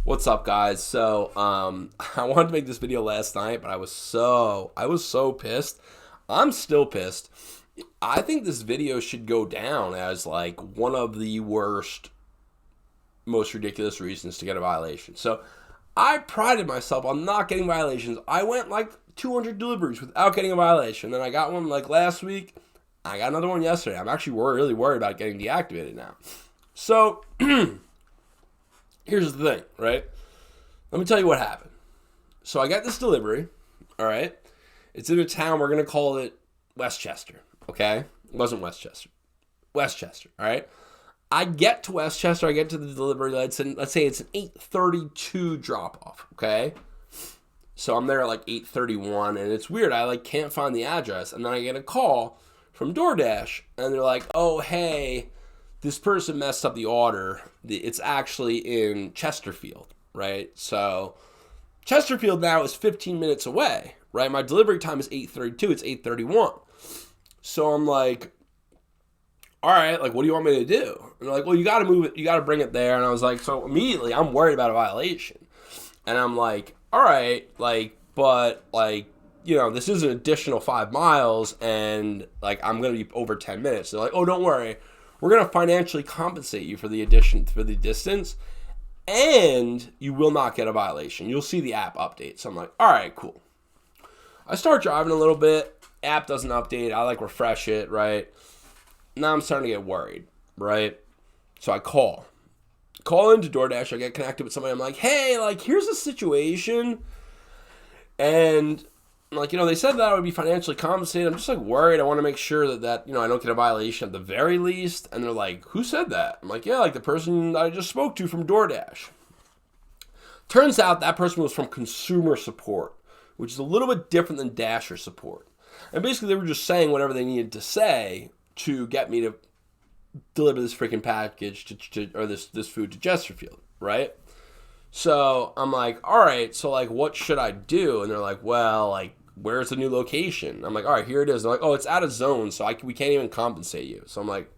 What's up, guys? So, I wanted to make this video last night, but I was so pissed. I'm still pissed. I think this video should go down as like one of the worst, most ridiculous reasons to get a violation. So, I prided myself on not getting violations. I went like 200 deliveries without getting a violation. Then I got one like last week. I got another one yesterday. I'm actually really worried about getting deactivated now. So, here's the thing, right? Let me tell you what happened. So I got this delivery, all right? It's in a town, we're going to call it Westchester, okay? It wasn't Westchester. Westchester, all right? I get to Westchester, I get to the delivery, let's say it's an 8:32 drop-off, okay? So I'm there at like 8:31, and it's weird, I like can't find the address, and then I get a call from Doordash, and they're like, oh, hey, this person messed up the order. It's actually in Chesterfield, right? So Chesterfield now is 15 minutes away, right? My delivery time is 8:32. It's 8:31. So I'm like, all right, like, what do you want me to do? And they're like, well, you got to move it. You got to bring it there. And I was like, so immediately I'm worried about a violation. And I'm like, all right, like, but like, you know, this is an additional 5 miles and like, I'm going to be over 10 minutes. They're like, oh, don't worry. We're going to financially compensate you for the distance, and you will not get a violation. You'll see the app update. So I'm like, all right, cool. I start driving a little bit. App doesn't update. I like refresh it, right? Now I'm starting to get worried, right? So I call into DoorDash. I get connected with somebody. I'm like, hey, like, here's the situation. And like, you know, they said that I would be financially compensated. I'm just like worried. I want to make sure that, you know, I don't get a violation at the very least. And they're like, who said that? I'm like, yeah, like the person I just spoke to from DoorDash. Turns out that person was from consumer support, which is a little bit different than Dasher support. And basically they were just saying whatever they needed to say to get me to deliver this freaking package or this food to Chesterfield, right? So I'm like, all right, so like, what should I do? And they're like, well, like, where's the new location? I'm like, all right, here it is. They're like, oh, it's out of zone, so we can't even compensate you. So I'm like,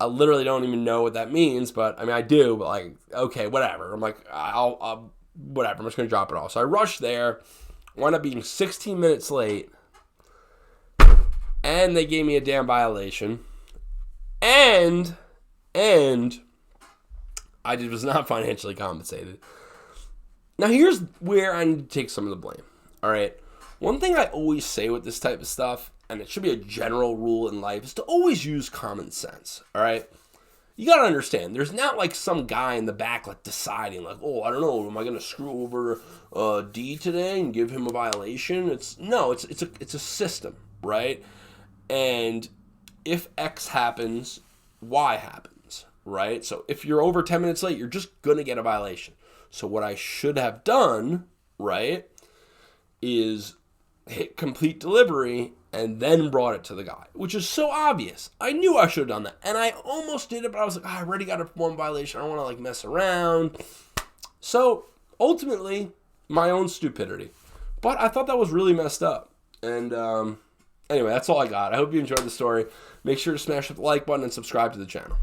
I literally don't even know what that means, but I mean, I do, but like, okay, whatever. I'm like, I'll whatever. I'm just gonna drop it off. So I rush there, wound up being 16 minutes late, and they gave me a damn violation, and I was not financially compensated. Now, here's where I need to take some of the blame, all right? One thing I always say with this type of stuff, and it should be a general rule in life, is to always use common sense, all right? You got to understand, there's not like some guy in the back like deciding like, oh, I don't know, am I going to screw over D today and give him a violation? It's a system, right? And if X happens, Y happens, right? So if you're over 10 minutes late, you're just going to get a violation. So what I should have done, right, is hit complete delivery and then brought it to the guy, which is so obvious. I knew I should have done that. And I almost did it, but I was like, I already got a one violation. I don't want to like mess around. So ultimately, my own stupidity. But I thought that was really messed up. And anyway, that's all I got. I hope you enjoyed the story. Make sure to smash the like button and subscribe to the channel.